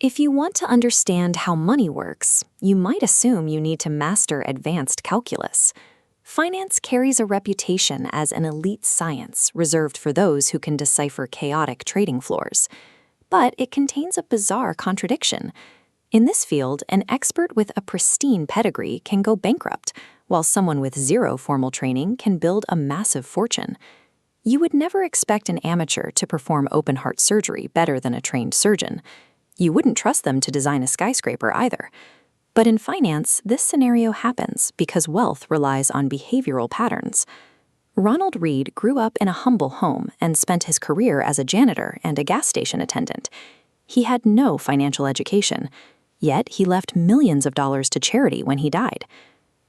If you want to understand how money works, you might assume you need to master advanced calculus. Finance carries a reputation as an elite science reserved for those who can decipher chaotic trading floors. But it contains a bizarre contradiction. In this field, an expert with a pristine pedigree can go bankrupt, while someone with zero formal training can build a massive fortune. You would never expect an amateur to perform open-heart surgery better than a trained surgeon. You wouldn't trust them to design a skyscraper either. But in finance, this scenario happens because wealth relies on behavioral patterns. Ronald Read grew up in a humble home and spent his career as a janitor and a gas station attendant. He had no financial education, yet he left millions of dollars to charity when he died.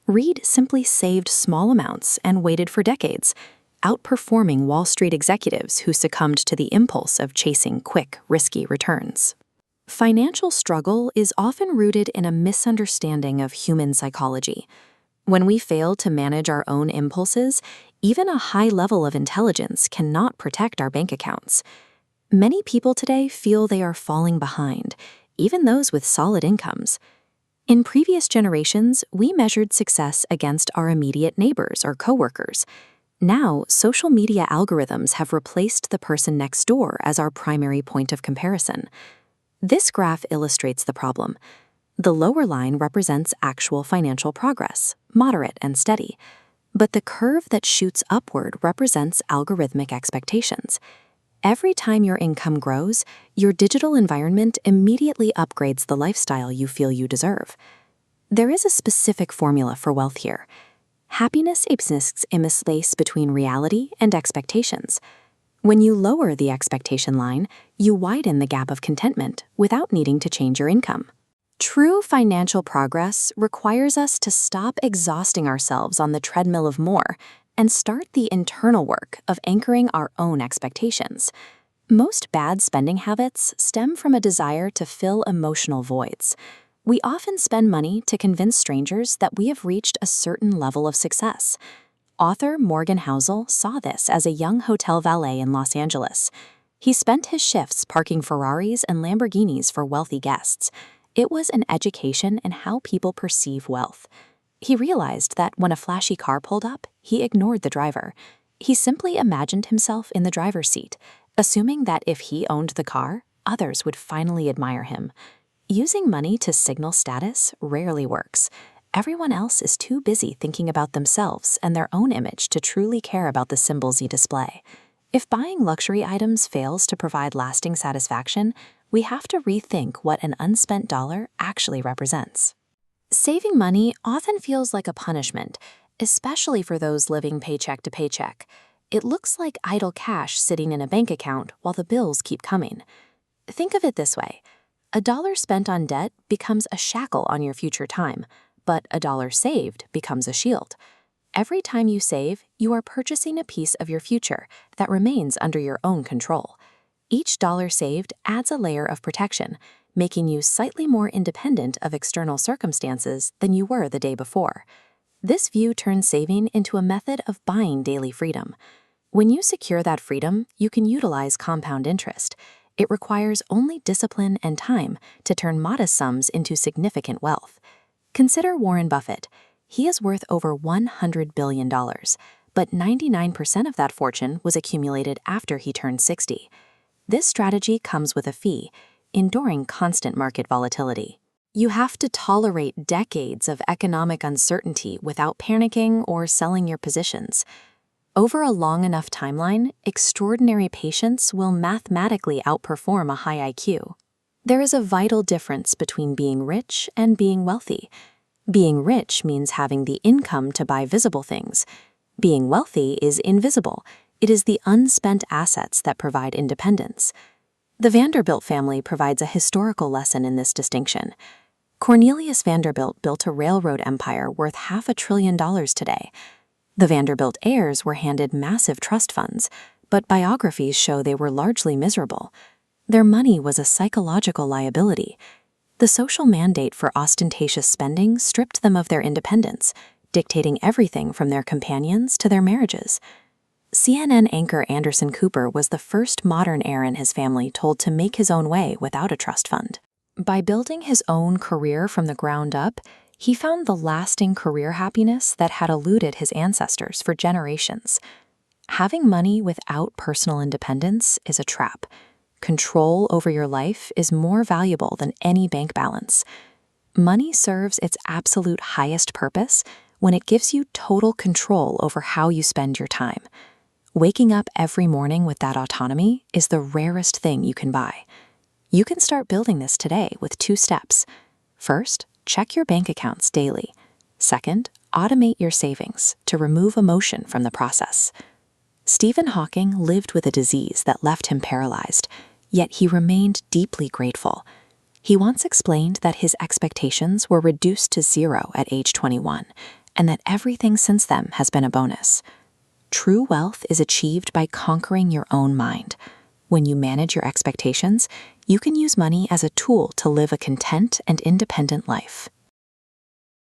Read simply saved small amounts and waited for decades, outperforming Wall Street executives who succumbed to the impulse of chasing quick, risky returns. Financial struggle is often rooted in a misunderstanding of human psychology. When we fail to manage our own impulses, even a high level of intelligence cannot protect our bank accounts. Many people today feel they are falling behind, even those with solid incomes. In previous generations, we measured success against our immediate neighbors or coworkers. Now, social media algorithms have replaced the person next door as our primary point of comparison. This graph illustrates the problem. The lower line represents actual financial progress, moderate and steady. But the curve that shoots upward represents algorithmic expectations. Every time your income grows, your digital environment immediately upgrades the lifestyle you feel you deserve. There is a specific formula for wealth here. Happiness exists in the space between reality and expectations. When you lower the expectation line, you widen the gap of contentment without needing to change your income. True financial progress requires us to stop exhausting ourselves on the treadmill of more and start the internal work of anchoring our own expectations. Most bad spending habits stem from a desire to fill emotional voids. We often spend money to convince strangers that we have reached a certain level of success. Author Morgan Housel saw this as a young hotel valet in Los Angeles. He spent his shifts parking Ferraris and Lamborghinis for wealthy guests. It was an education in how people perceive wealth. He realized that when a flashy car pulled up, he ignored the driver. He simply imagined himself in the driver's seat, assuming that if he owned the car, others would finally admire him. Using money to signal status rarely works. Everyone else is too busy thinking about themselves and their own image to truly care about the symbols you display. If buying luxury items fails to provide lasting satisfaction, we have to rethink what an unspent dollar actually represents. Saving money often feels like a punishment, especially for those living paycheck to paycheck. It looks like idle cash sitting in a bank account while the bills keep coming. Think of it this way. A dollar spent on debt becomes a shackle on your future time, but a dollar saved becomes a shield. Every time you save, you are purchasing a piece of your future that remains under your own control. Each dollar saved adds a layer of protection, making you slightly more independent of external circumstances than you were the day before. This view turns saving into a method of buying daily freedom. When you secure that freedom, you can utilize compound interest. It requires only discipline and time to turn modest sums into significant wealth. Consider Warren Buffett. He is worth over $100 billion, but 99% of that fortune was accumulated after he turned 60. This strategy comes with a fee, enduring constant market volatility. You have to tolerate decades of economic uncertainty without panicking or selling your positions. Over a long enough timeline, extraordinary patience will mathematically outperform a high IQ. There is a vital difference between being rich and being wealthy. Being rich means having the income to buy visible things. Being wealthy is invisible. It is the unspent assets that provide independence. The Vanderbilt family provides a historical lesson in this distinction. Cornelius Vanderbilt built a railroad empire worth $500 billion today. The Vanderbilt heirs were handed massive trust funds, but biographies show they were largely miserable. Their money was a psychological liability. The social mandate for ostentatious spending stripped them of their independence, dictating everything from their companions to their marriages. CNN anchor Anderson Cooper was the first modern heir in his family told to make his own way without a trust fund. By building his own career from the ground up, he found the lasting career happiness that had eluded his ancestors for generations. Having money without personal independence is a trap. Control over your life is more valuable than any bank balance. Money serves its absolute highest purpose when it gives you total control over how you spend your time. Waking up every morning with that autonomy is the rarest thing you can buy. You can start building this today with 2 steps. First, check your bank accounts daily. Second, automate your savings to remove emotion from the process. Stephen Hawking lived with a disease that left him paralyzed, yet he remained deeply grateful. He once explained that his expectations were reduced to 0 at age 21, and that everything since then has been a bonus. True wealth is achieved by conquering your own mind. When you manage your expectations, you can use money as a tool to live a content and independent life.